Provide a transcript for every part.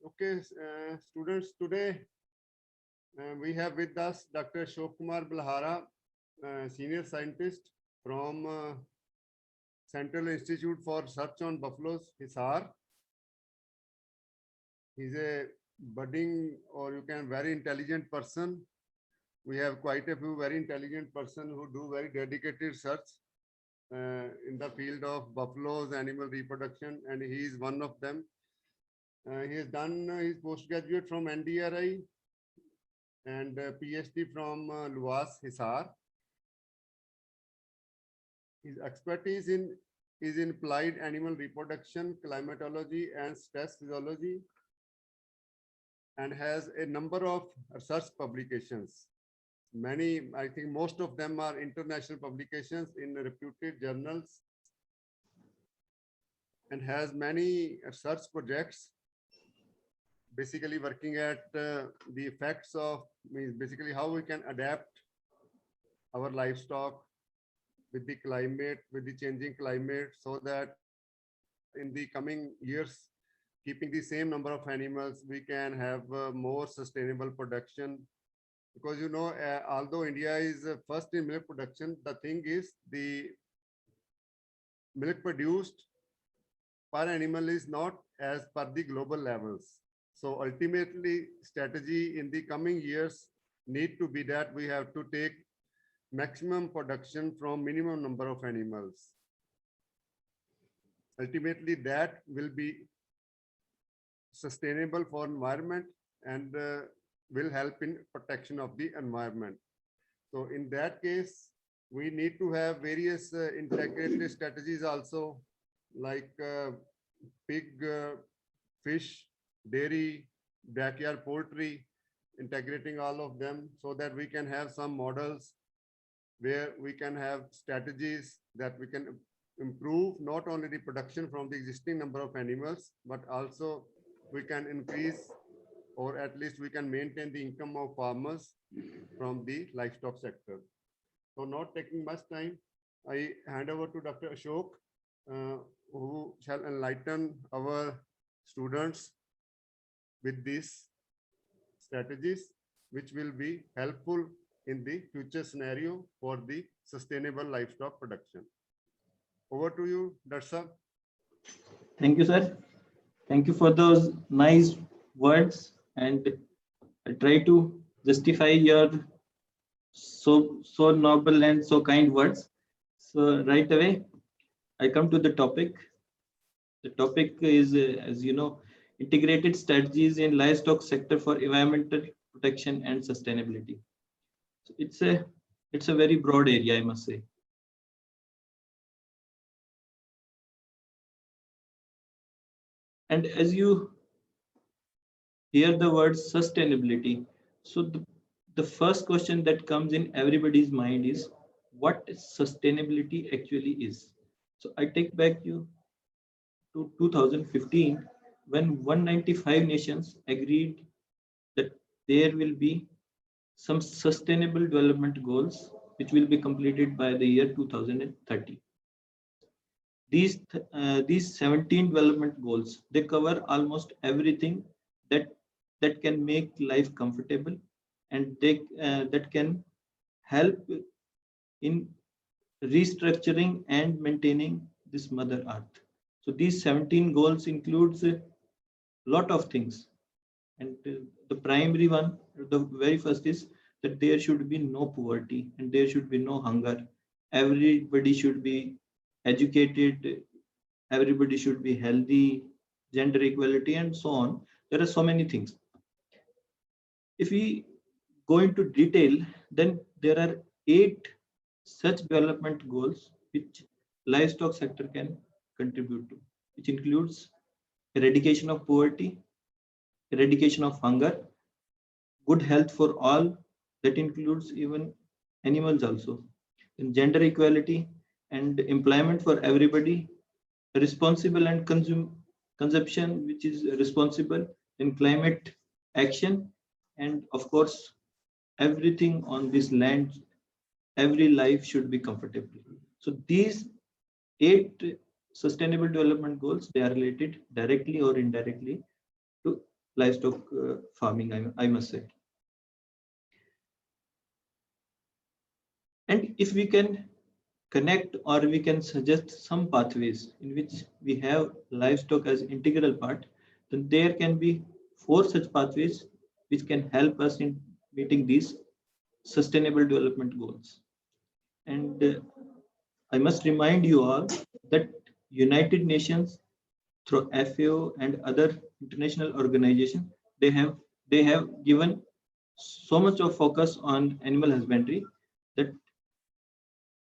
Okay, students, today we have with us Dr. Ashok Kumar Balhara, senior scientist from Central Institute for Research on Buffaloes, Hisar. He's a budding, or you can very intelligent person. We have quite a few very intelligent person who do very dedicated research in the field of buffaloes, animal reproduction, and he is one of them. He has done his postgraduate from NDRI and PhD from Luas, Hisar. His expertise is in applied animal reproduction, climatology, and stress physiology, and has a number of research publications. Many, I think most of them are international publications in reputed journals, and has many research projects basically working at the effects of, basically how we can adapt our livestock with the climate, with the changing climate, so that in the coming years, keeping the same number of animals, we can have more sustainable production. Because although India is first in milk production, the thing is the milk produced per animal is not as per the global levels. So ultimately, strategy in the coming years need to be that we have to take maximum production from minimum number of animals. Ultimately, that will be sustainable for environment and will help in protection of the environment. So in that case, we need to have various integrated strategies also, like pig, fish, dairy, backyard poultry, integrating all of them so that we can have some models where we can have strategies that we can improve not only the production from the existing number of animals, but also we can increase, or at least we can maintain the income of farmers from the livestock sector. So not taking much time, I hand over to Dr. Ashok, who shall enlighten our students with these strategies, which will be helpful in the future scenario for the sustainable livestock production. Over to you, Darsa. Thank you, sir. Thank you for those nice words, and I try to justify your so noble and so kind words. So right away, I come to the topic. The topic is, as you know, integrated strategies in livestock sector for environmental protection and sustainability. So it's a very broad area, I must say. And as you hear the word sustainability, so the first question that comes in everybody's mind is what sustainability actually is. So I take back you to 2015, when 195 nations agreed that there will be some sustainable development goals which will be completed by the year 2030. These 17 development goals, they cover almost everything that can make life comfortable, and that can help in restructuring and maintaining this Mother Earth. So these 17 goals includes a lot of things, and the primary one, the very first, is that there should be no poverty and there should be no hunger. Everybody should be educated, everybody should be healthy, gender equality, and so on. There are so many things. If we go into detail, then there are 8 such development goals which livestock sector can contribute to, which includes eradication of poverty, eradication of hunger, good health for all, that includes even animals also, and gender equality and employment for everybody, responsible and consumption, which is responsible, in climate action, and of course everything on this land, every life should be comfortable. So these 8 sustainable development goals, they are related directly or indirectly to livestock farming, I must say. And if we can connect or we can suggest some pathways in which we have livestock as integral part, then there can be 4 such pathways which can help us in meeting these sustainable development goals. And I must remind you all that United Nations through FAO and other international organizations, they have given so much of focus on animal husbandry that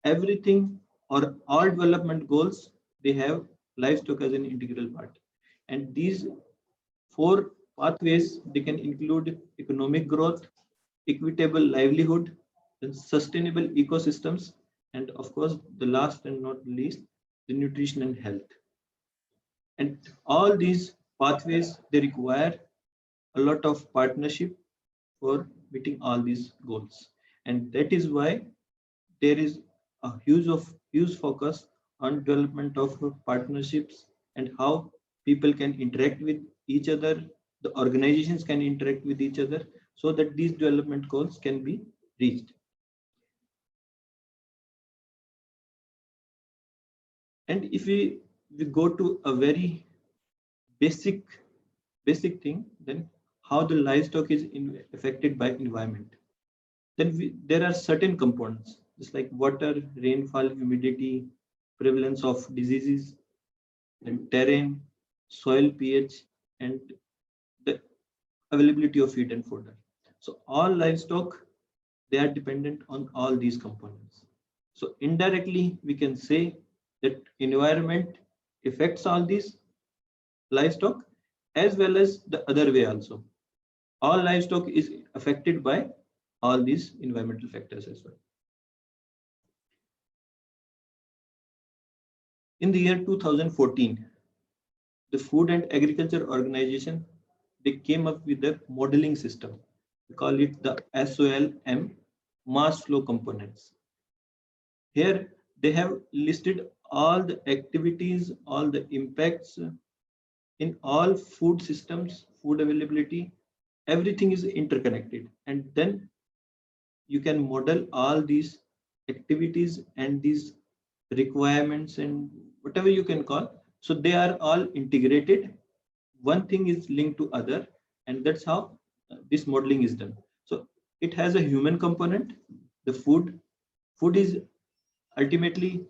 everything or all development goals, they have livestock as an integral part. And these 4 pathways, they can include economic growth, equitable livelihood, then sustainable ecosystems, and of course, the last and not least, the nutrition and health. And all these pathways, they require a lot of partnership for meeting all these goals. And that is why there is a huge focus on development of partnerships and how people can interact with each other, the organizations can interact with each other so that these development goals can be reached. And if we go to a very basic thing, then how the livestock is affected by environment. Then there are certain components, just like water, rainfall, humidity, prevalence of diseases, and terrain, soil pH, and the availability of feed and fodder. So all livestock, they are dependent on all these components. So indirectly, we can say that environment affects all these livestock as well as the other way also. All livestock is affected by all these environmental factors as well. In the year 2014, the Food and Agriculture Organization, they came up with a modeling system. We call it the SOLM, mass flow components. Here they have listed all the activities, all the impacts in all food systems, food availability, everything is interconnected. And then you can model all these activities and these requirements and whatever you can call. So they are all integrated. One thing is linked to other, and that's how this modeling is done. So it has a human component. The food is ultimately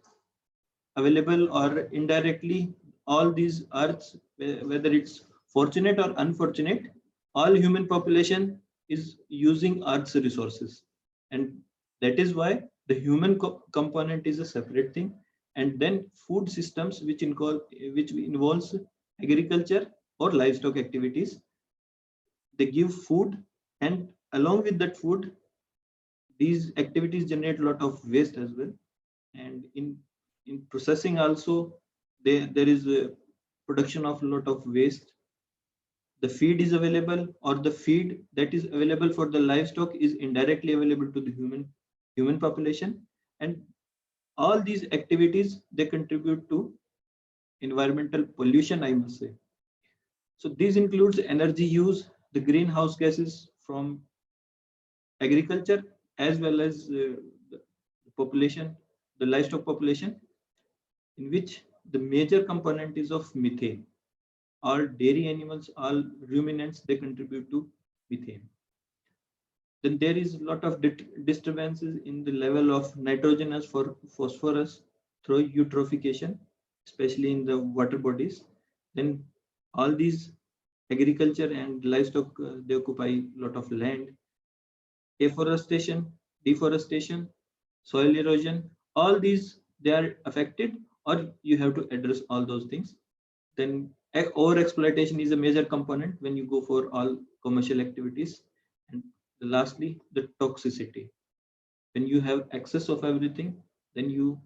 available or indirectly. All these earths, whether it's fortunate or unfortunate, all human population is using earth's resources, and that is why the human component is a separate thing. And then food systems, which involves agriculture or livestock activities, they give food, and along with that food, these activities generate a lot of waste as well. And in processing also, there is a production of a lot of waste. The feed is available, or the feed that is available for the livestock is indirectly available to the human population. And all these activities, they contribute to environmental pollution, I must say. So this includes energy use, the greenhouse gases from agriculture, as well as the population, the livestock population, in which the major component is of methane. All dairy animals, all ruminants, they contribute to methane. Then there is a lot of disturbances in the level of nitrogenous for phosphorus through eutrophication, especially in the water bodies. Then all these agriculture and livestock, they occupy a lot of land. Afforestation, deforestation, soil erosion, all these, they are affected, or you have to address all those things. Then over exploitation is a major component when you go for all commercial activities. And lastly, the toxicity. When you have excess of everything, then you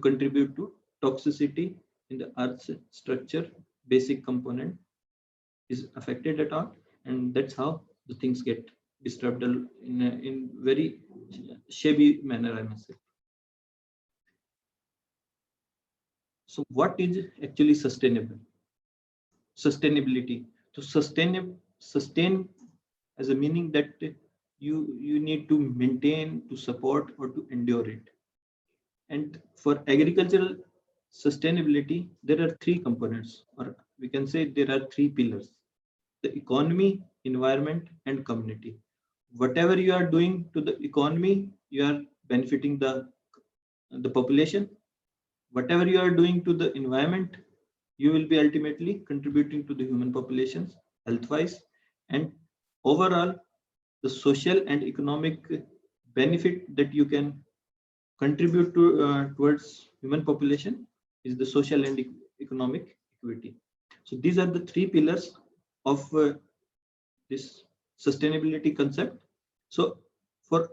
contribute to toxicity in the earth's structure. Basic component is affected at all, and that's how the things get disturbed in very shabby manner, I must say. So what is actually sustainability? To sustain as a meaning that you need to maintain, to support, or to endure it. And for agricultural sustainability, there are three components, or we can say there are three pillars: the economy, environment, and community. Whatever you are doing to the economy, you are benefiting the population. Whatever you are doing to the environment, you will be ultimately contributing to the human populations health-wise, and overall, the social and economic benefit that you can contribute to towards human population is the social and economic equity. So these are the three pillars of this sustainability concept. So for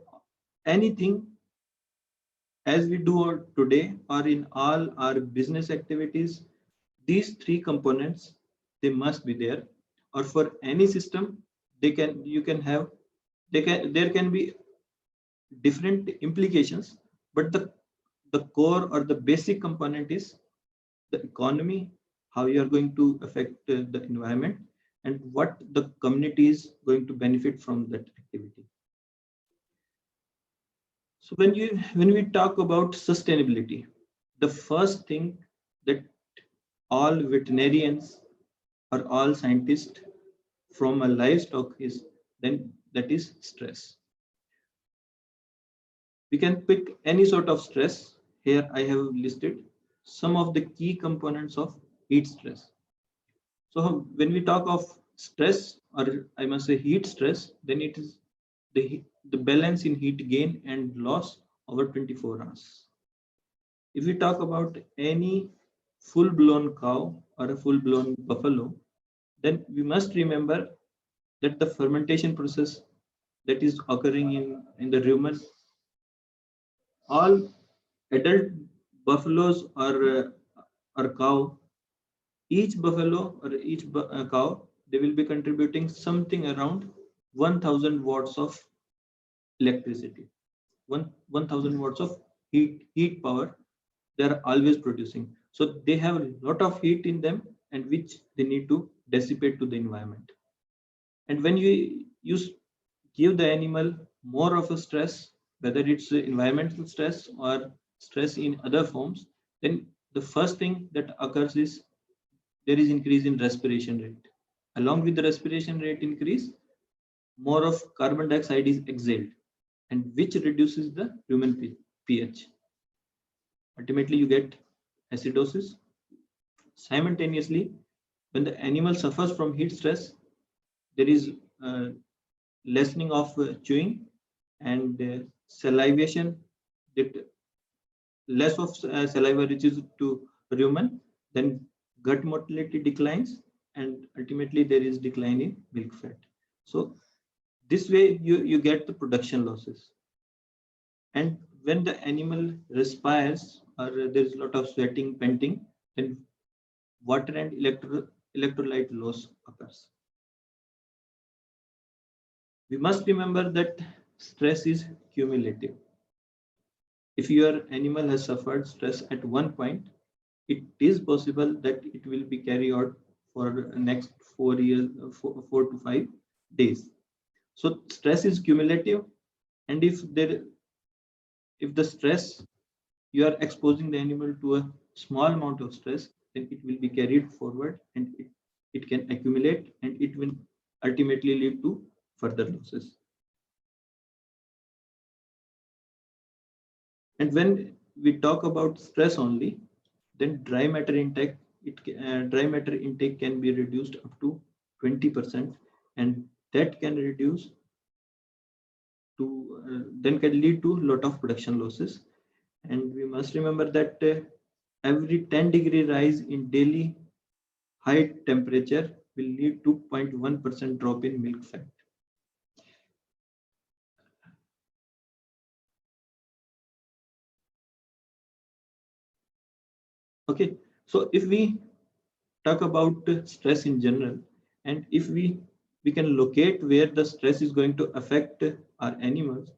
anything as we do today or in all our business activities, these three components, they must be there. Or for any system, you can have, there can be different implications, but the core or the basic component is the economy, how you are going to affect the environment, and what the community is going to benefit from that activity. So when we talk about sustainability, the first thing that all veterinarians or all scientists from a livestock is then that is stress. We can pick any sort of stress. Here I have listed some of the key components of heat stress. So when we talk of stress, or I must say heat stress, then it is the balance in heat gain and loss over 24 hours. If we talk about any full-blown cow or a full-blown buffalo, then we must remember that the fermentation process that is occurring in the rumen, all adult buffaloes or cow, each buffalo or each cow, they will be contributing something around 1000 watts of electricity, 1000 watts of heat power they are always producing. So they have a lot of heat in them, and which they need to dissipate to the environment. And when you give the animal more of a stress, whether it's environmental stress or stress in other forms, then the first thing that occurs is there is increase in respiration rate. Along with the respiration rate increase, more of carbon dioxide is exhaled, and which reduces the rumen pH. Ultimately, you get acidosis. Simultaneously, when the animal suffers from heat stress, there is lessening of chewing and salivation. That less of saliva reaches to rumen, then gut motility declines, and ultimately there is decline in milk fat. So this way you get the production losses. And when the animal respires or there is a lot of sweating, panting, then water and electrolyte loss occurs. We must remember that stress is cumulative. If your animal has suffered stress at one point, it is possible that it will be carried out for the next 4 years, 4 to 5 days. So stress is cumulative, and if the stress, you are exposing the animal to a small amount of stress, then it will be carried forward, and it can accumulate, and it will ultimately lead to further losses. And when we talk about stress only, then dry matter intake can be reduced up to 20%, and that can reduce to then can lead to a lot of production losses. And we must remember that every 10-degree rise in daily high temperature will lead to 0.1% drop in milk fat. Okay, so if we talk about stress in general, and if we can locate where the stress is going to affect our animals,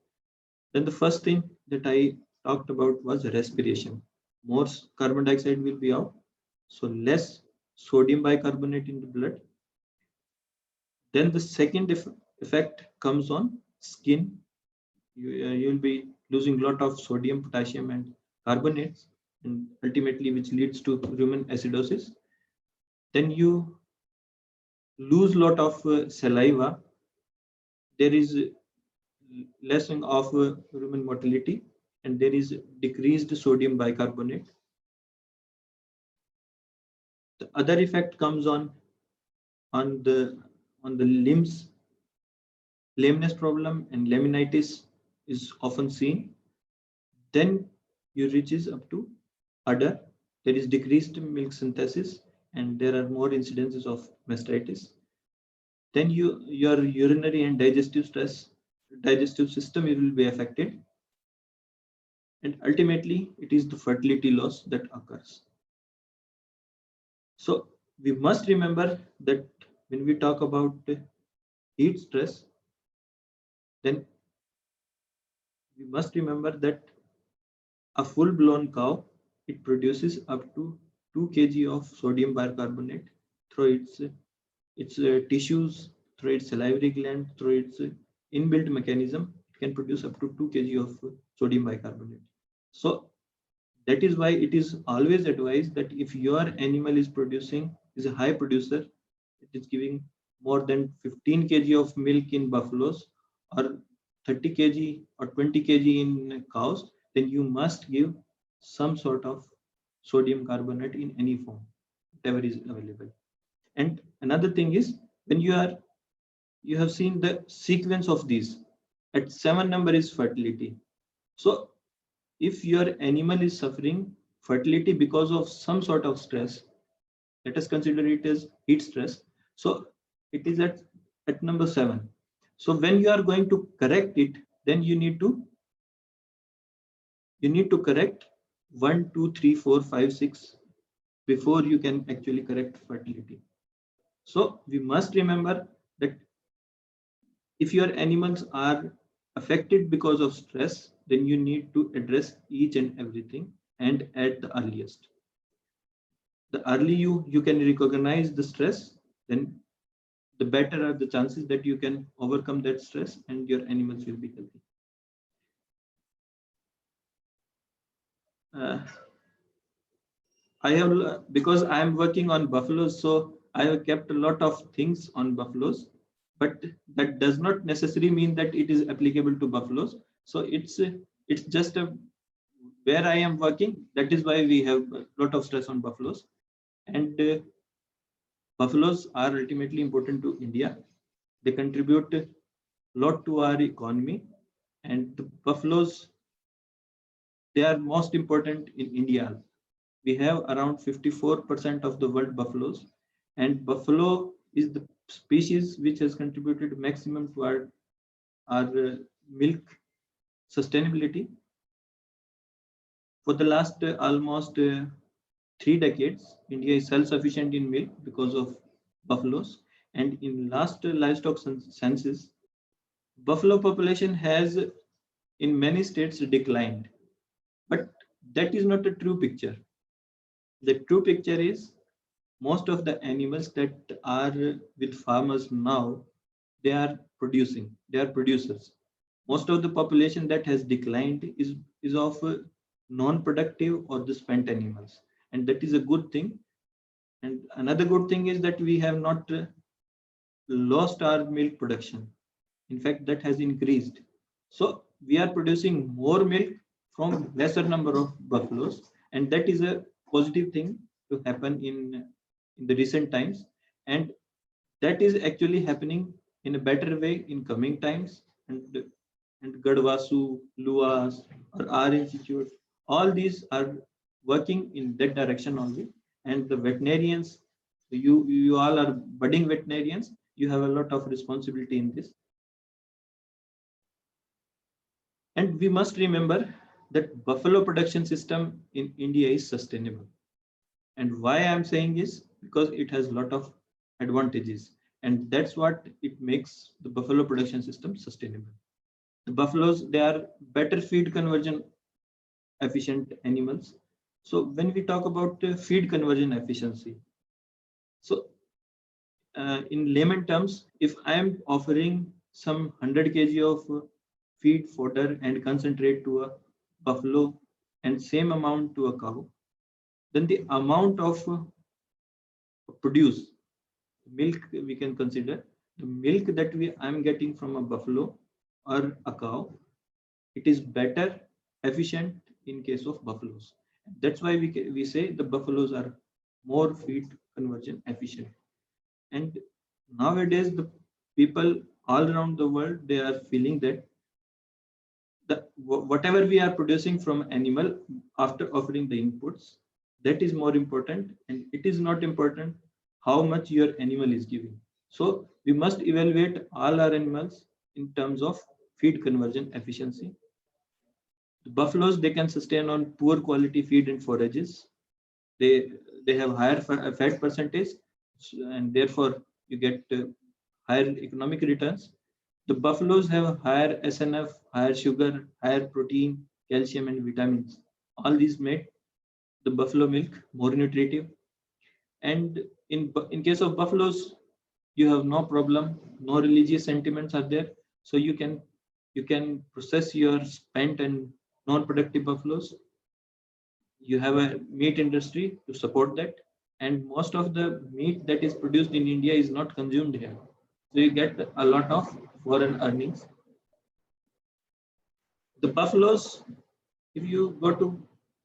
then the first thing that I talked about was respiration. More carbon dioxide will be out, so less sodium bicarbonate in the blood. Then the second effect comes on skin. You'll be losing a lot of sodium, potassium, and carbonates, and ultimately which leads to rumen acidosis. Then you lose lot of saliva. There is lessening of rumen motility, and there is decreased sodium bicarbonate. The other effect comes on the limbs. Lameness problem and laminitis is often seen. Then you reaches up to udder. There is decreased milk synthesis, and there are more incidences of mastitis. Then your urinary and digestive system will be affected, and ultimately it is the fertility loss that occurs. So we must remember that when we talk about heat stress, then we must remember that a full-blown cow, it produces up to 2 kg of sodium bicarbonate through its tissues, through its salivary gland, through its inbuilt mechanism. It can produce up to 2 kg of sodium bicarbonate. So that is why it is always advised that if your animal is a high producer, it is giving more than 15 kg of milk in buffaloes, or 30 kg or 20 kg in cows, then you must give some sort of sodium carbonate in any form, whatever is available. And another thing is, when you have seen the sequence of these, at 7 number is fertility. So if your animal is suffering fertility because of some sort of stress, let us consider it as heat stress. So it is at number 7. So when you are going to correct it, then you need to correct 1, 2, 3, 4, 5, 6 before you can actually correct fertility. So we must remember that if your animals are affected because of stress, then you need to address each and everything, and at the earliest. The early you can recognize the stress, then the better are the chances that you can overcome that stress and your animals will be healthy. Because I am working on buffaloes, so I have kept a lot of things on buffaloes, but that does not necessarily mean that it is applicable to buffaloes. So it's just where I am working. That is why we have a lot of stress on buffaloes, and buffaloes are ultimately important to India. They contribute a lot to our economy, and the buffaloes, they are most important in India. We have around 54% of the world buffaloes, and buffalo is the species which has contributed maximum to our milk sustainability. For the last almost 3 decades, India is self-sufficient in milk because of buffaloes. And in last livestock census, buffalo population has in many states declined. But that is not a true picture. The true picture is most of the animals that are with farmers now, they are producers. Most of the population that has declined is of non-productive or the spent animals, and that is a good thing. And another good thing is that we have not lost our milk production. In fact, that has increased. So we are producing more milk from lesser number of buffaloes, and that is a positive thing to happen in the recent times, and that is actually happening in a better way in coming times. And Gadwasu, Luas, or our institute, all these are working in that direction only. And the veterinarians, you all are budding veterinarians, you have a lot of responsibility in this. And we must remember that buffalo production system in India is sustainable. And why I'm saying is because it has a lot of advantages, and that's what it makes the buffalo production system sustainable. The buffaloes, they are better feed conversion efficient animals. So when we talk about feed conversion efficiency, so in layman terms, if I am offering some 100 kg of feed, fodder, and concentrate to a buffalo and same amount to a cow, then the amount of produce milk we can consider the milk that I'm getting from a buffalo or a cow. It is better efficient in case of buffaloes. That's why we say the buffaloes are more feed conversion efficient. And nowadays the people all around the world, they are feeling that whatever we are producing from animal after offering the inputs, that is more important, and it is not important how much your animal is giving. So we must evaluate all our animals in terms of feed conversion efficiency. The buffaloes, they can sustain on poor quality feed and forages. They have higher fat percentage, and therefore you get higher economic returns. The buffaloes have higher SNF, higher sugar, higher protein, calcium, and vitamins. All these make the buffalo milk more nutritive. And in case of buffaloes, you have no problem, no religious sentiments are there, so you can process your spent and non-productive buffaloes. You have a meat industry to support that, and most of the meat that is produced in India is not consumed here, so you get a lot of foreign earnings. The buffaloes, if you go to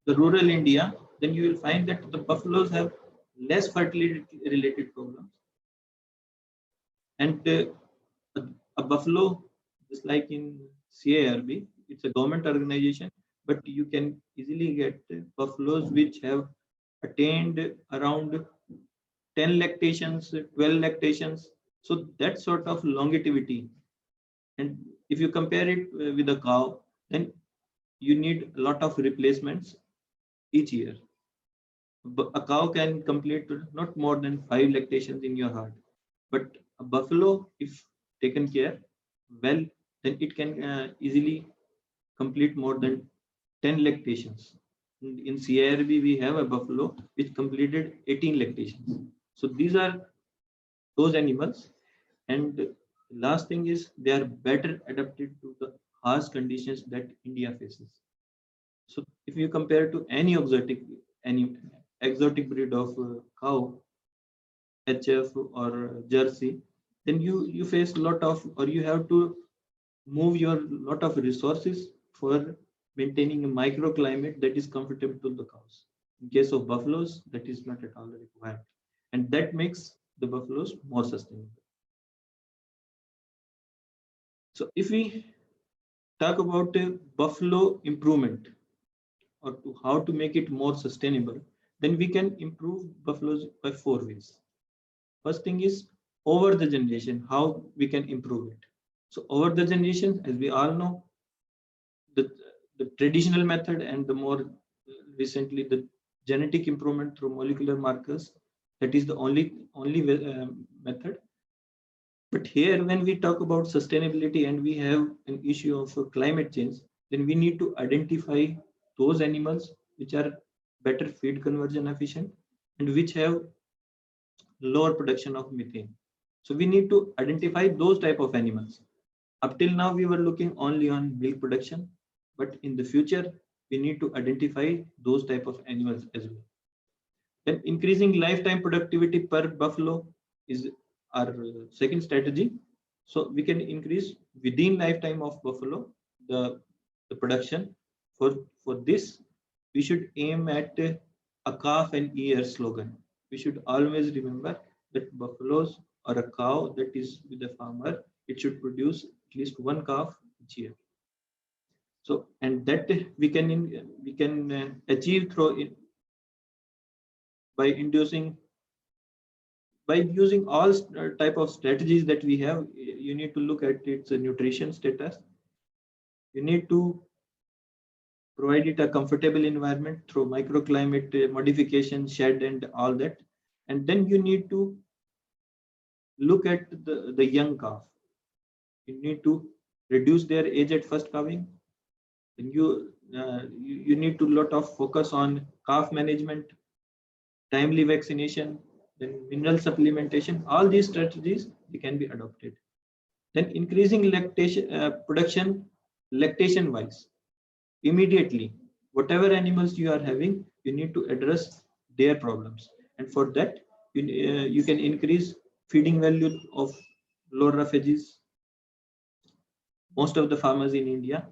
the rural India, then you will find that the buffaloes have less fertility related problems. And a buffalo, just like in CARB, it's a government organization, but you can easily get buffaloes which have attained around 10 lactations, 12 lactations. So that sort of longevity. And if you compare it with a cow, then you need a lot of replacements each year. A cow can complete not more than 5 lactations in your herd, but a buffalo, if taken care well, then it can easily complete more than 10 lactations. In CIRB, we have a buffalo which completed 18 lactations. So these are those animals. And last thing is they are better adapted to the harsh conditions that India faces. So if you compare to any exotic breed of cow, HF or Jersey, then you face a lot of, or you have to move your lot of resources for maintaining a microclimate that is comfortable to the cows. In case of buffaloes, that is not at all required, and that makes the buffaloes more sustainable. So if we talk about a buffalo improvement, or how to make it more sustainable, then we can improve buffaloes by 4 ways. First thing is over the generation, how we can improve it. So over the generation, as we all know, the traditional method and the more recently the genetic improvement through molecular markers, that is the only method. But here, when we talk about sustainability and we have an issue of climate change, then we need to identify those animals which are better feed conversion efficient and which have lower production of methane. So we need to identify those type of animals. Up till now, we were looking only on milk production, but in the future, we need to identify those type of animals as well. Then increasing lifetime productivity per buffalo is our second strategy. So we can increase within lifetime of buffalo the production. For this, we should aim at a calf and year slogan. We should always remember that buffaloes or a cow that is with a farmer, it should produce at least one calf each year. So, and that we can achieve through by using all type of strategies that we have. You need to look at its nutrition status. You need to provide it a comfortable environment through microclimate modification, shed, and all that. And then you need to look at the young calf. You need to reduce their age at first calving. And you need to lot of focus on calf management, timely vaccination, then mineral supplementation, all these strategies they can be adopted. Then increasing lactation production, lactation wise, immediately, whatever animals you are having, you need to address their problems. And for that, you can increase feeding value of lower veggies. Most of the farmers in India,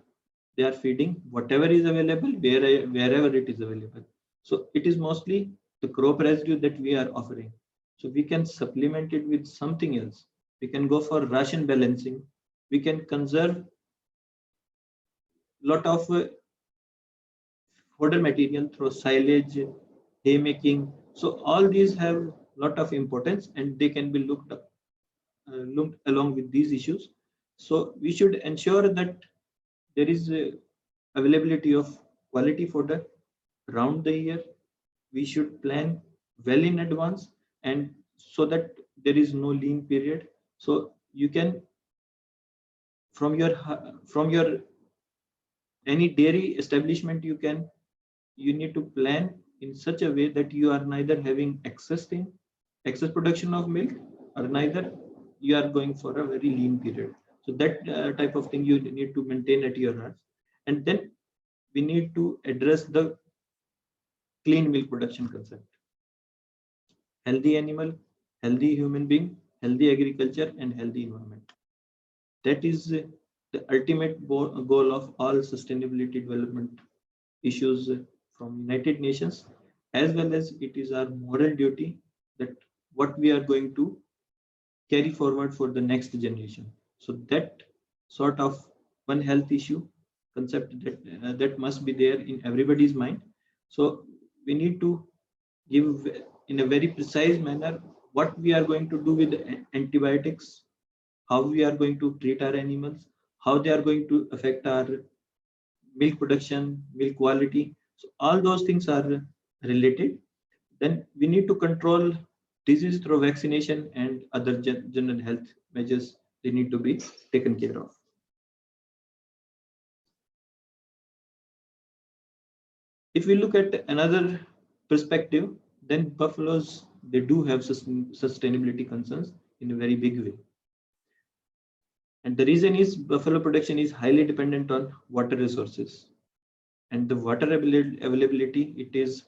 they are feeding whatever is available wherever it is available. So it is mostly the crop residue that we are offering. So we can supplement it with something else. We can go for ration balancing. We can conserve lot of fodder material through silage, haymaking. So all these have lot of importance and they can be looked along with these issues. So we should ensure that there is availability of quality fodder around the year. We should plan well in advance and so that there is no lean period. So you can from your any dairy establishment you need to plan in such a way that you are neither having excess production of milk or neither you are going for a very lean period. So that type of thing you need to maintain at your heart. And then we need to address the clean milk production concept. Healthy animal, healthy human being, healthy agriculture, and healthy environment. That is the ultimate goal of all sustainability development issues from United Nations, as well as it is our moral duty that what we are going to carry forward for the next generation. So that sort of one health issue concept that must be there in everybody's mind. So we need to give in a very precise manner what we are going to do with the antibiotics, how we are going to treat our animals, how they are going to affect our milk production, milk quality. So all those things are related. Then we need to control disease through vaccination and other general health measures. They need to be taken care of. If we look at another perspective, then buffaloes, they do have sustainability concerns in a very big way. And the reason is buffalo production is highly dependent on water resources. And the water availability, it is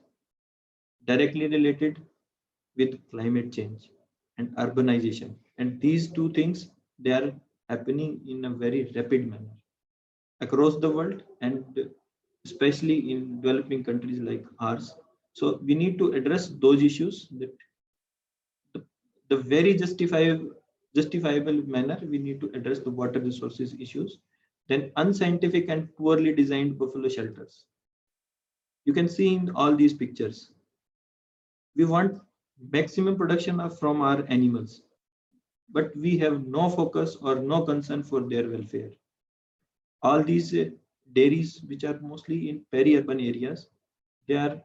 directly related with climate change and urbanization. And these two things, they are happening in a very rapid manner across the world and especially in developing countries like ours. So we need to address those issues that the very justifiable manner we need to address the water resources issues. Then unscientific and poorly designed buffalo shelters. You can see in all these pictures. We want maximum production from our animals, but we have no focus or no concern for their welfare. All these dairies, which are mostly in peri-urban areas, they are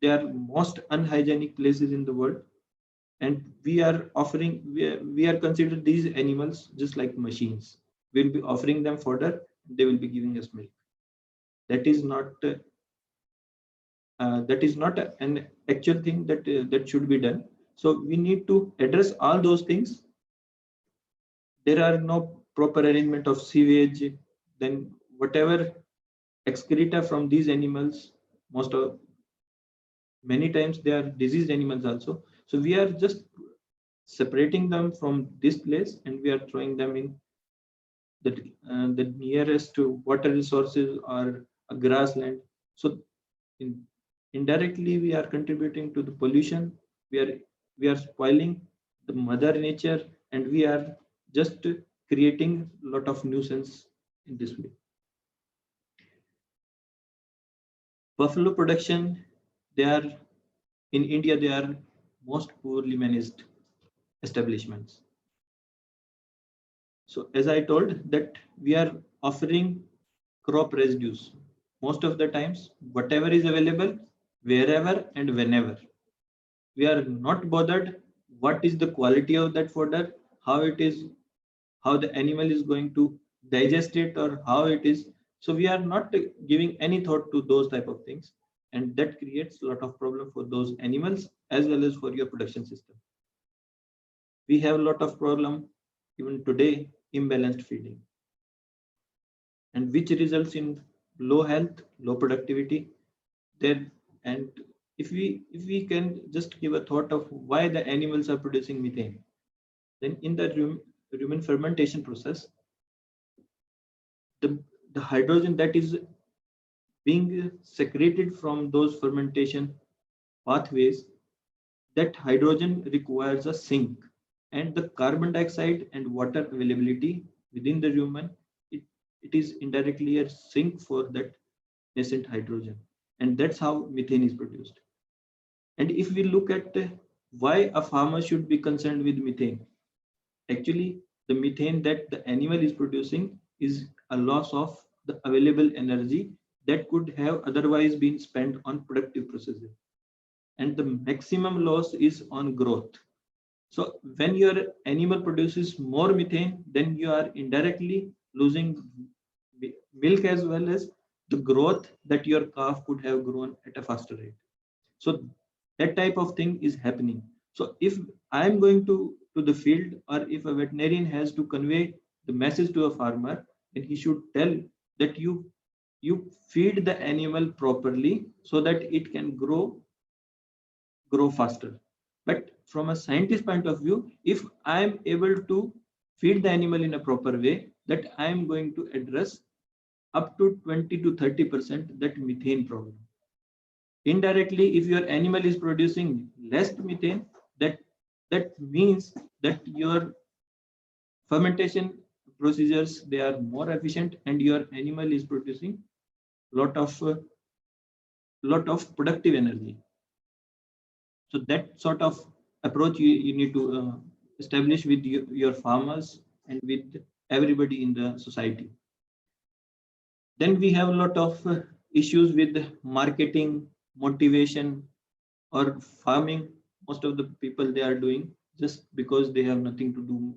most unhygienic places in the world, and we are offering we are considered these animals just like machines. We'll be offering them fodder, they will be giving us milk. That is not an actual thing that should be done. So we need to address all those things. There are no proper arrangement of sewage. Then whatever excreta from these animals, many times they are diseased animals also. So we are just separating them from this place and we are throwing them in the nearest to water resources or a grassland. So indirectly we are contributing to the pollution. We are spoiling the mother nature, and we are just creating a lot of nuisance in this way. Buffalo production, they are in India, they are most poorly managed establishments. So as I told that we are offering crop residues most of the times, whatever is available, wherever and whenever. We are not bothered what is the quality of that fodder, how the animal is going to digest it or how it is. So we are not giving any thought to those type of things, and that creates a lot of problem for those animals as well as for your production system. We have a lot of problem even today, imbalanced feeding, and which results in low health, low productivity. Then, and if we can just give a thought of why the animals are producing methane, then in the rumen fermentation process, the, the hydrogen that is being secreted from those fermentation pathways, that hydrogen requires a sink, and the carbon dioxide and water availability within the rumen, it is indirectly a sink for that nascent hydrogen, and that's how methane is produced. And if we look at why a farmer should be concerned with methane, actually the methane that the animal is producing is a loss of the available energy that could have otherwise been spent on productive processes, and the maximum loss is on growth. So when your animal produces more methane, then you are indirectly losing milk as well as the growth that your calf could have grown at a faster rate. So that type of thing is happening. So if I'm going to the field, or if a veterinarian has to convey the message to a farmer, then he should tell that you feed the animal properly so that it can grow faster. But from a scientist point of view, if I am able to feed the animal in a proper way, that I am going to address up to 20 to 30% that methane problem. Indirectly, if your animal is producing less methane, that means that your fermentation procedures, they are more efficient, and your animal is producing lot of productive energy. So that sort of approach you need to establish with your farmers and with everybody in the society. Then we have a lot of issues with marketing, motivation, or farming. Most of the people, they are doing just because they have nothing to do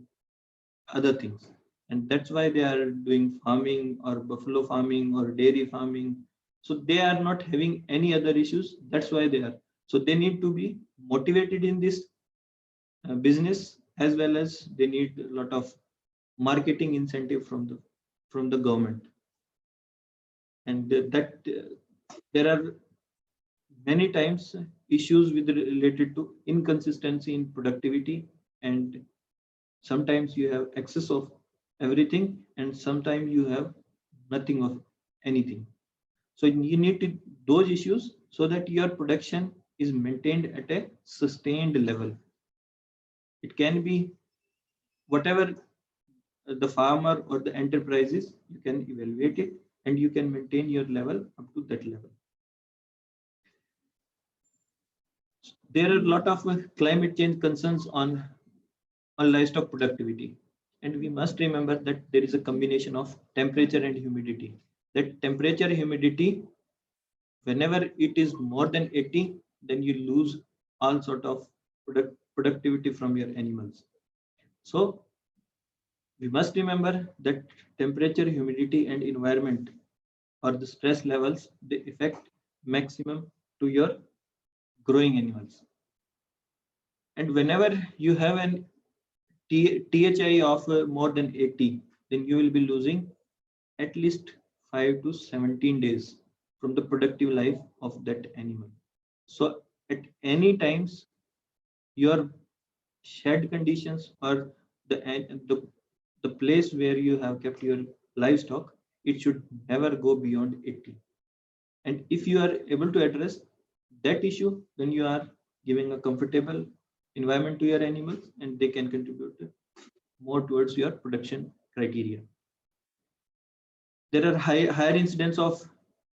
other things, and that's why they are doing farming or buffalo farming or dairy farming. So they are not having any other issues, that's why they are. So they need to be motivated in this business, as well as they need a lot of marketing incentive from the government. And that there are many times issues with related to inconsistency in productivity, and sometimes you have excess of everything, and sometimes you have nothing of anything. So you need to those issues so that your production is maintained at a sustained level. It can be whatever the farmer or the enterprise is, you can evaluate it and you can maintain your level up to that level. There are a lot of climate change concerns on livestock productivity, and we must remember that there is a combination of temperature and humidity. That temperature, humidity, whenever it is more than 80, then you lose all sort of productivity from your animals. So we must remember that temperature, humidity, and environment, or the stress levels, they affect maximum to your growing animals. And whenever you have an THI of more than 80, then you will be losing at least 5 to 17 days from the productive life of that animal. So at any times, your shed conditions, or the place where you have kept your livestock, it should never go beyond 80. And if you are able to address that issue, then you are giving a comfortable environment to your animals, and they can contribute more towards your production criteria. There are higher incidence of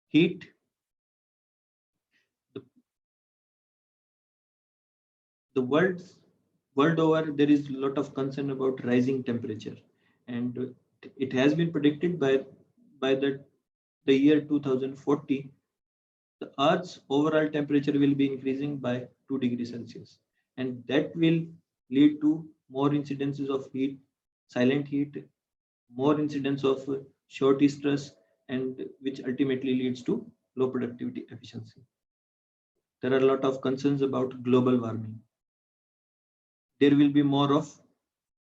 heat. The world over, there is a lot of concern about rising temperature, and it has been predicted by the year 2040, the Earth's overall temperature will be increasing by 2 degrees Celsius, and that will lead to more incidences of heat, silent heat, more incidence of short stress, and which ultimately leads to low productivity efficiency. there are a lot of concerns about global warming. There will be more of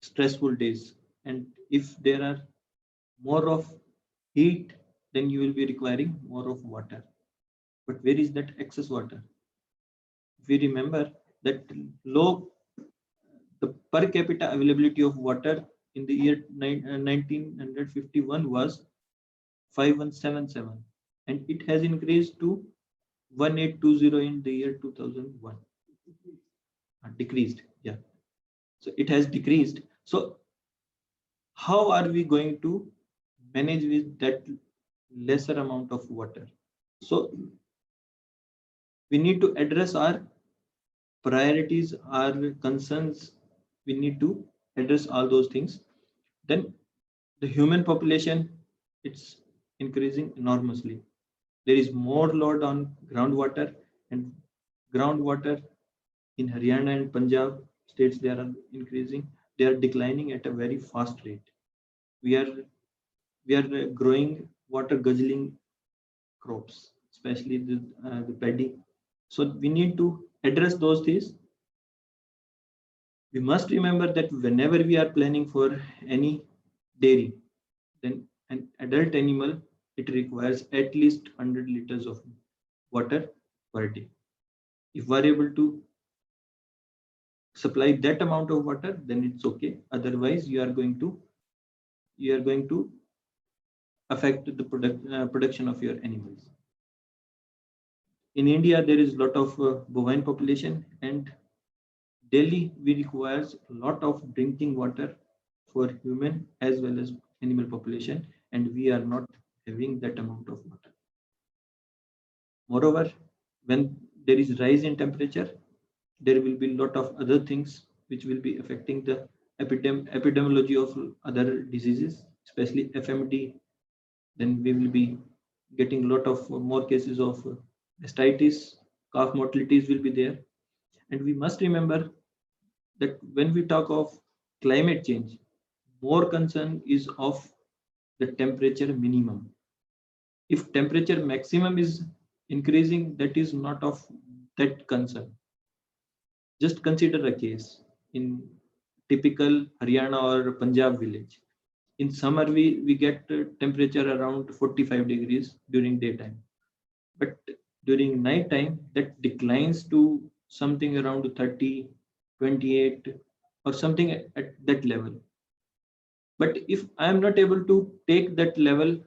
stressful days. And if there are more of heat, then you will be requiring more of water. But where is that excess water? If we remember that low, the per capita availability of water in the year 1951 was 5177, and it has increased to 1820 in the year 2001. Decreased, yeah. So it has decreased. So how are we going to manage with that lesser amount of water? So we need to address our priorities, our concerns. We need to address all those things. Then the human population, it's increasing enormously. There is more load on groundwater, and groundwater in Haryana and Punjab states, they are increasing. They are declining at a very fast rate. We are growing water guzzling crops, especially the paddy. So we need to address those things. We must remember that whenever we are planning for any dairy, then an adult animal, it requires at least 100 liters of water per day. If we are able to supply that amount of water, then it's okay. Otherwise, you are going to affect the production of your animals. In India, there is a lot of bovine population, and daily we requires a lot of drinking water for human as well as animal population, and we are not having that amount of water. Moreover, when there is rise in temperature, there will be a lot of other things which will be affecting the epidemiology of other diseases, especially FMD. Then we will be getting a lot of more cases of mastitis, calf mortalities will be there. And we must remember that when we talk of climate change, more concern is of the temperature minimum. If temperature maximum is increasing, that is not of that concern. Just consider a case in typical Haryana or Punjab village. In summer, we get temperature around 45 degrees during daytime. But during night time, that declines to something around 30, 28, or something at that level. But if I am not able to take that level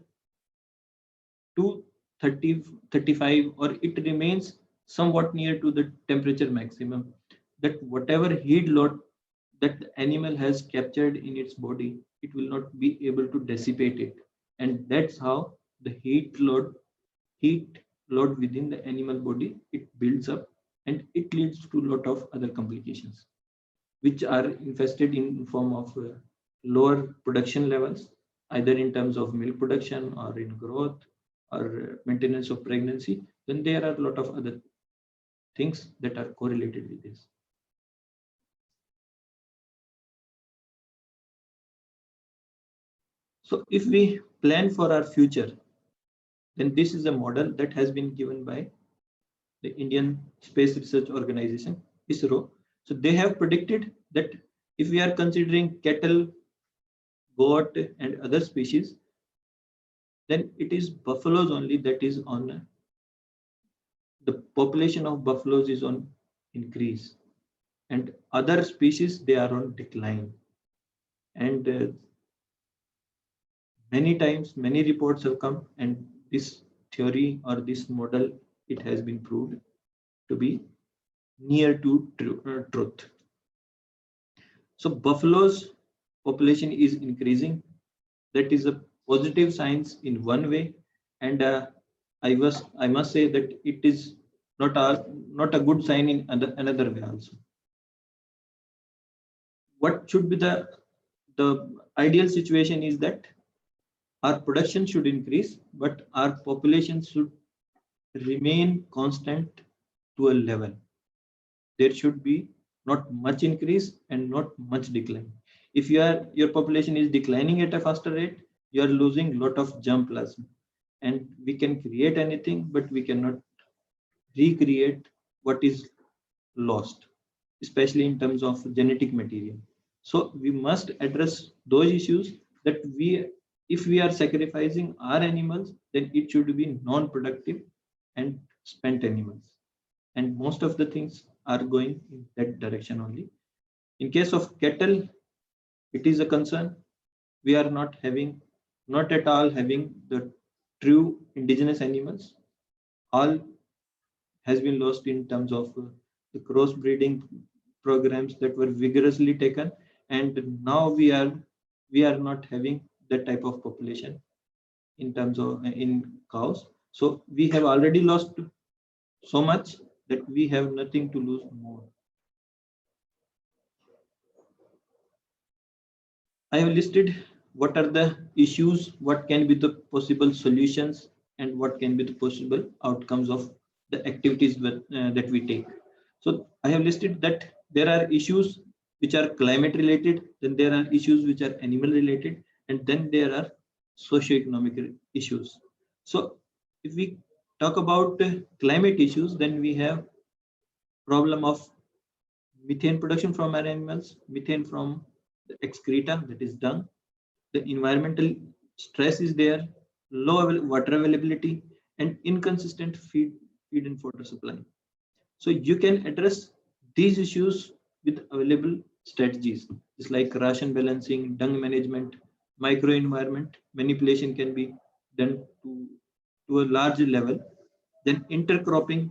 to 30, 35, or it remains somewhat near to the temperature maximum, that whatever heat load that the animal has captured in its body, it will not be able to dissipate it. And that's how the heat load within the animal body, it builds up, and it leads to a lot of other complications, which are infested in form of lower production levels, either in terms of milk production or in growth or maintenance of pregnancy. Then there are a lot of other things that are correlated with this. So if we plan for our future, then this is a model that has been given by the Indian Space Research Organization, ISRO. So they have predicted that if we are considering cattle, goat, and other species, then it is buffaloes only that is on, the population of buffaloes is on increase, and other species, they are on decline. And many times, many reports have come, and this theory or this model, it has been proved to be near to truth. So buffaloes population is increasing. That is a positive signs in one way, and I must say that it is not a good sign in another way also. What should be the ideal situation is that our production should increase, but our population should remain constant to a level. There should be not much increase and not much decline. If your population is declining at a faster rate, you are losing a lot of germ plasma. And we can create anything, but we cannot recreate what is lost, especially in terms of genetic material. So we must address those issues that if we are sacrificing our animals, then it should be non-productive and spent animals. And most of the things are going in that direction only. In case of cattle, it is a concern. We are not at all having the true indigenous animals. All has been lost in terms of the crossbreeding programs that were vigorously taken, and now we are not having that type of population in terms of in cows. So we have already lost so much that we have nothing to lose more. I have listed what are the issues, what can be the possible solutions, and what can be the possible outcomes of the activities that we take. So I have listed that there are issues which are climate related, then there are issues which are animal related, and then there are socio-economic issues. So if we talk about climate issues, then we have problem of methane production from our animals, methane from the excreta, that is dung. The environmental stress is there, low water availability, and inconsistent feed and water supply. So you can address these issues with available strategies. It's like ration balancing, dung management, microenvironment manipulation can be done to a large level. Then intercropping,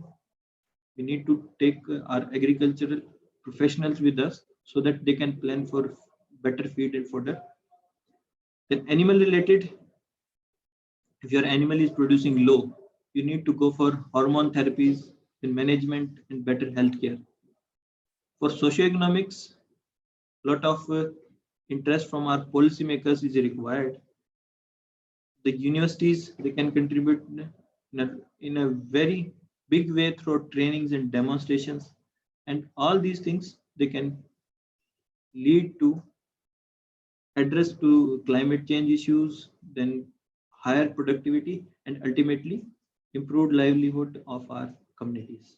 we need to take our agricultural professionals with us so that they can plan for better feed and fodder. Then animal related, if your animal is producing low, you need to go for hormone therapies, then management and better healthcare. For socioeconomics, lot of interest from our policymakers is required. The universities, they can contribute in a very big way through trainings and demonstrations, and all these things they can lead to address to climate change issues, then higher productivity, and ultimately improved livelihood of our communities.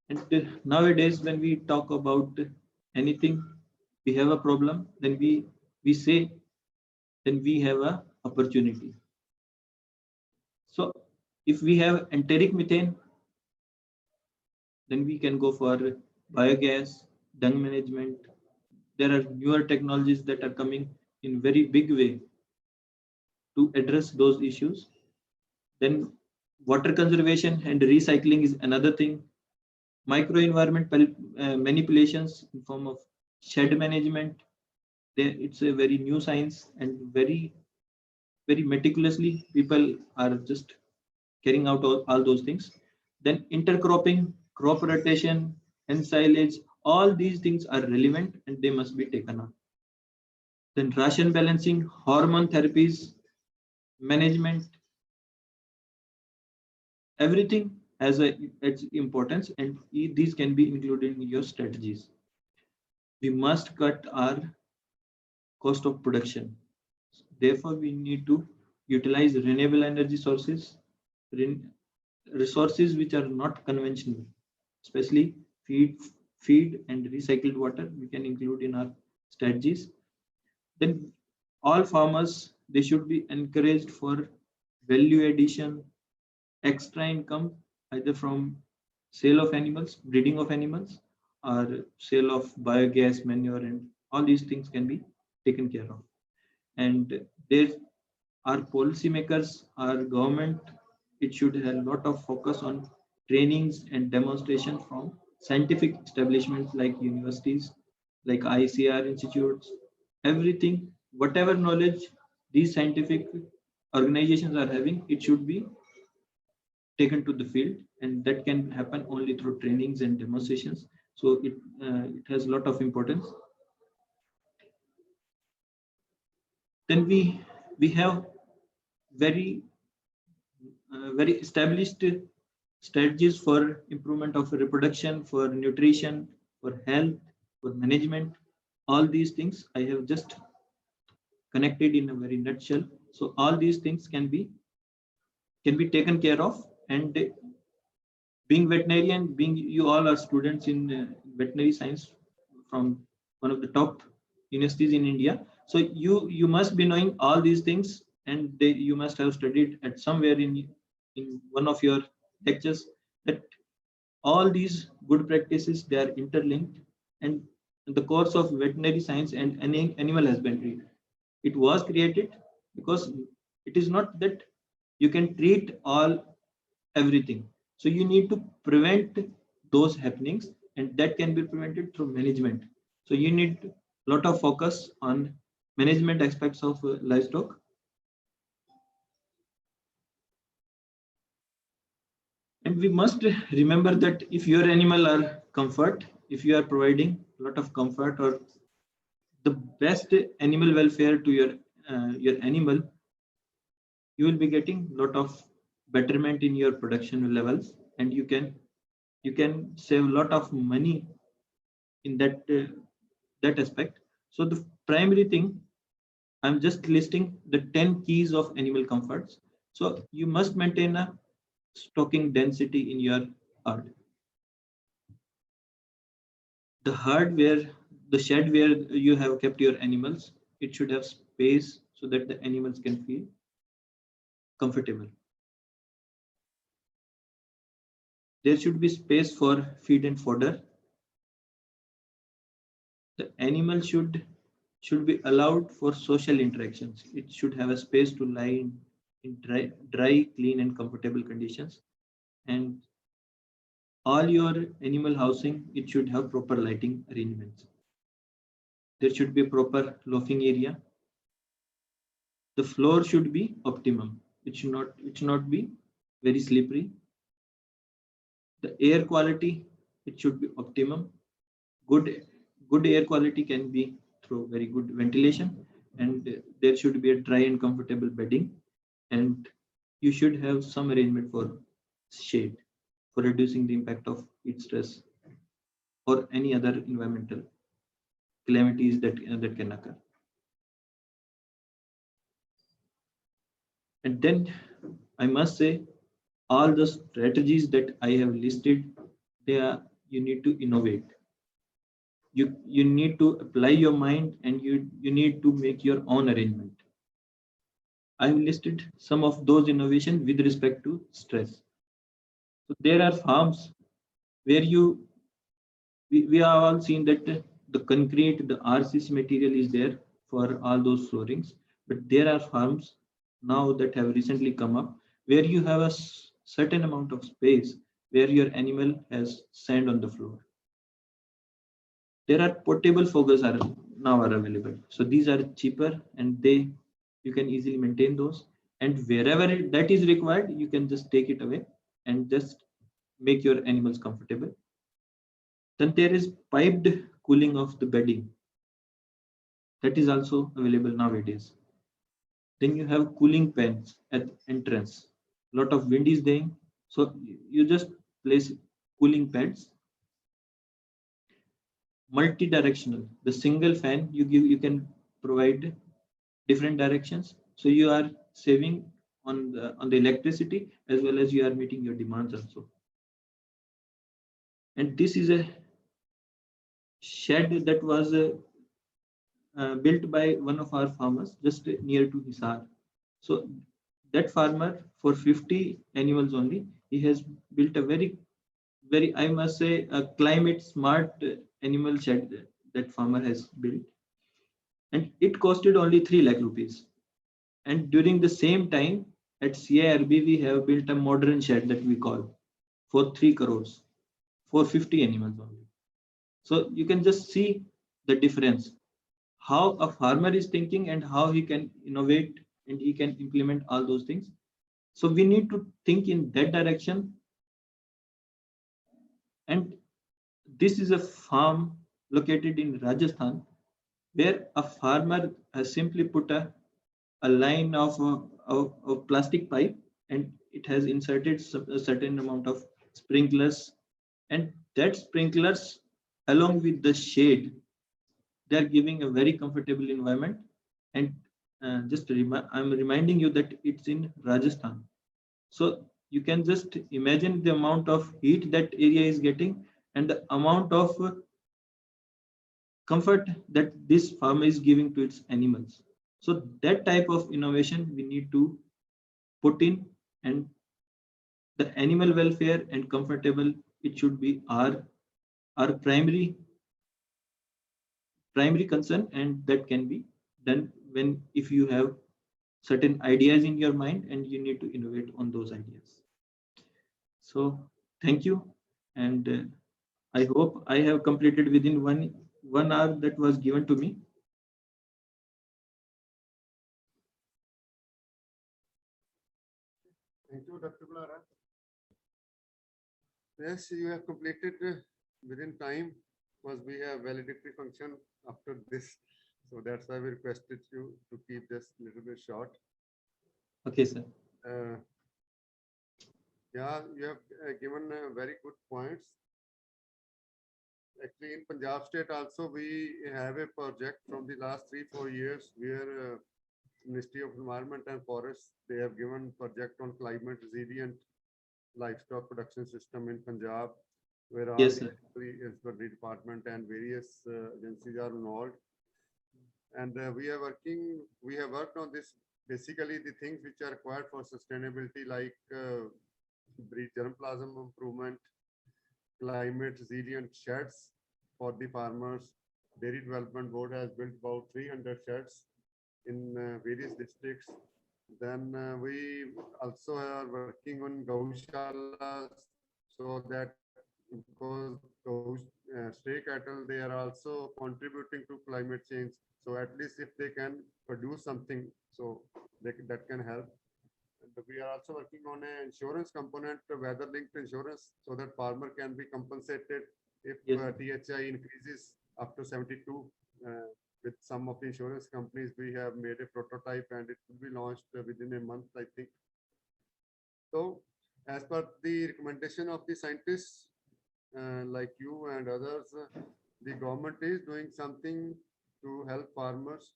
And nowadays, when we talk about anything, we have a problem, then we say, then we have a opportunity. So if we have enteric methane, then we can go for biogas, dung management. There are newer technologies that are coming in very big way to address those issues. Then water conservation and recycling is another thing. Microenvironment manipulations in form of shed management. It's a very new science, and very meticulously people are just carrying out all those things. Then intercropping, crop rotation, and silage, all these things are relevant and they must be taken up. Then ration balancing, hormone therapies, management, everything has its importance, and these can be included in your strategies. We must cut our cost of production. Therefore, we need to utilize renewable energy sources, resources which are not conventional, especially feed and recycled water we can include in our strategies. Then all farmers, they should be encouraged for value addition, extra income, either from sale of animals, breeding of animals, or sale of biogas, manure, and all these things can be taken care of. And there are policymakers, our government, it should have a lot of focus on trainings and demonstration from scientific establishments like universities, like ICR institutes, everything, whatever knowledge these scientific organizations are having, it should be taken to the field, and that can happen only through trainings and demonstrations. So it has a lot of importance. Then we have very very established strategies for improvement of reproduction, for nutrition, for health, for management. All these things I have just connected in a very nutshell. So all these things can be can be taken care of. And being veterinarian, being you all are students in veterinary science from one of the top universities in India, so you must be knowing all these things, and you must have studied at somewhere in one of your lectures that all these good practices, they are interlinked. And the course of veterinary science and animal husbandry, it was created because it is not that you can treat all everything. So you need to prevent those happenings, and that can be prevented through management. So you need a lot of focus on management aspects of livestock. And we must remember that if your animal are comfort, if you are providing a lot of comfort or the best animal welfare to your animal, you will be getting a lot of betterment in your production levels, and you can save a lot of money in that aspect. So the primary thing, I'm just listing the 10 keys of animal comforts. So you must maintain a stocking density in your herd. The herd where the shed where you have kept your animals, it should have space so that the animals can feel comfortable. There should be space for feed and fodder. The animal should be allowed for social interactions. It should have a space to lie in dry, clean, and comfortable conditions. And all your animal housing, it should have proper lighting arrangements. There should be a proper loafing area. The floor should be optimum. It should not be very slippery. The air quality, it should be optimum. Good air quality can be through very good ventilation, and there should be a dry and comfortable bedding, and you should have some arrangement for shade for reducing the impact of heat stress or any other environmental calamities that can occur. And then I must say, all the strategies that I have listed, you need to innovate. You need to apply your mind, and you need to make your own arrangement. I've listed some of those innovations with respect to stress. So there are farms where we have all seen that the concrete, the RCC material is there for all those floorings, but there are farms now that have recently come up where you have a certain amount of space where your animal has sand on the floor. There are portable foggers are now are available. So these are cheaper, and you can easily maintain those. And wherever that is required, you can just take it away and just make your animals comfortable. Then there is piped cooling of the bedding. That is also available nowadays. Then you have cooling fans at entrance. A lot of wind is there, so you just place cooling pads. Multi-directional. The single fan you can provide different directions, so you are saving on the electricity, as well as you are meeting your demands also. And this is a shed that was built by one of our farmers just near to Hisar. So that farmer, for 50 animals only, he has built a very, I must say, a climate smart animal shed that farmer has built, and it costed only 3 lakh rupees. And during the same time, at CIRB, we have built a modern shed that we call for 3 crores for 50 animals only. So you can just see the difference, how a farmer is thinking and how he can innovate and he can implement all those things. So we need to think in that direction. And this is a farm located in Rajasthan where a farmer has simply put a line of plastic pipe, and it has inserted a certain amount of sprinklers, and that sprinklers along with the shade, they are giving a very comfortable environment. And I'm reminding you that it's in Rajasthan. So you can just imagine the amount of heat that area is getting and the amount of comfort that this farm is giving to its animals. So that type of innovation we need to put in, and the animal welfare and comfortable, it should be our primary concern, and that can be done when if you have certain ideas in your mind and you need to innovate on those ideas. So thank you, and I hope I have completed within one hour that was given to me. Thank you, Dr. Bulara. Yes, you have completed within time, because we have validatory function after this. So that's why we requested you to keep this little bit short. Okay, sir. Uh, yeah, you have given very good points. Actually, in Punjab state also, we have a project from the last 3-4 years where Ministry of Environment and Forests, they have given project on climate resilient livestock production system in Punjab, where all Yes, the sir. Agri department and various agencies are involved. And we have worked on this, basically the things which are required for sustainability, like breed germplasm improvement, climate resilient sheds for the farmers. Dairy Development Board has built about 300 sheds in various districts. Then we also are working on Gaushalas, so that because those stray cattle, they are also contributing to climate change. So at least if they can produce something, so that can help. And we are also working on an insurance component, weather-linked insurance, so that farmer can be compensated if Yes. THI increases up to 72. With some of the insurance companies, we have made a prototype and it will be launched within a month, I think. So as per the recommendation of the scientists, like you and others, the government is doing something to help farmers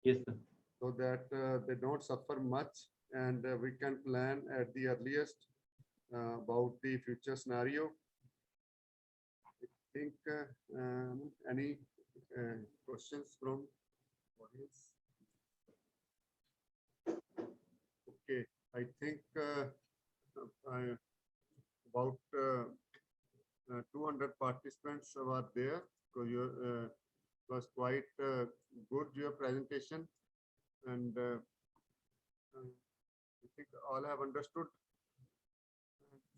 Yes, sir. so that they don't suffer much, and we can plan at the earliest about the future scenario. I think any questions from audience? Okay, I think about 200 participants were there. So it was quite good, your presentation, and I think all have understood.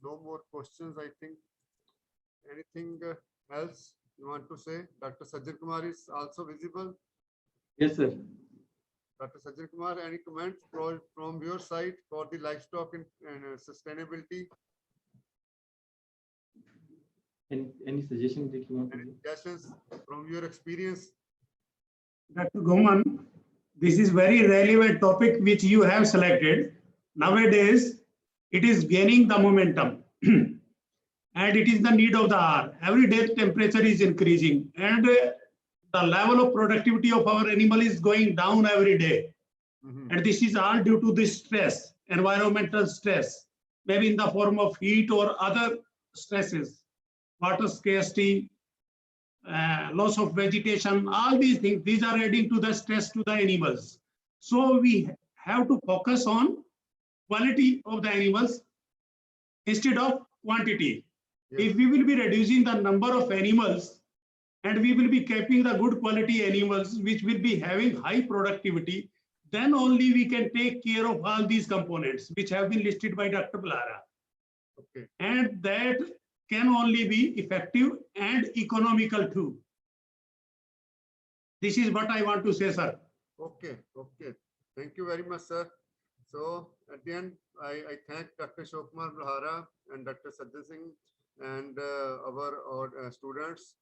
No more questions, I think. Anything else you want to say? Dr. Sajjan Kumar is also visible. Yes, sir. Dr. Sajjan Kumar, any comments from your side for the livestock and sustainability? Any suggestion that you want to Any give? suggestions from your experience? Dr. Goman, this is very relevant topic which you have selected. Nowadays, it is gaining the momentum and it is the need of the hour. Every day temperature is increasing and the level of productivity of our animal is going down every day. And this is all due to this stress, environmental stress, maybe in the form of heat or other stresses, water scarcity, loss of vegetation, all these things, these are adding to the stress to the animals. So we have to focus on quality of the animals instead of quantity. Yes. If we will be reducing the number of animals and we will be keeping the good quality animals which will be having high productivity, then only we can take care of all these components which have been listed by Dr. Bulara. Okay. And that can only be effective and economical too. This is what I want to say, sir. Okay, okay. Thank you very much, sir. So at the end, I thank Dr. Shobkumar Bulara and Dr. Sajjan Singh and our students.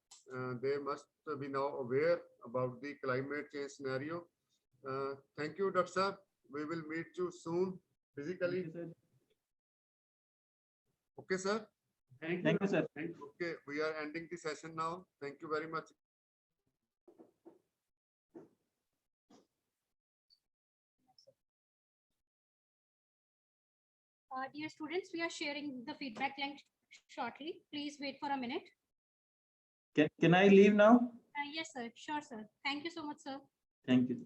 They must be now aware about the climate change scenario. Thank you, Dr. Sir. We will meet you soon physically. Okay, sir. Thank you, sir. Okay, we are ending the session now. Thank you very much. Dear students, we are sharing the feedback link shortly. Please wait for a minute. Can I leave now? Yes, sir. Sure, sir. Thank you so much, sir. Thank you.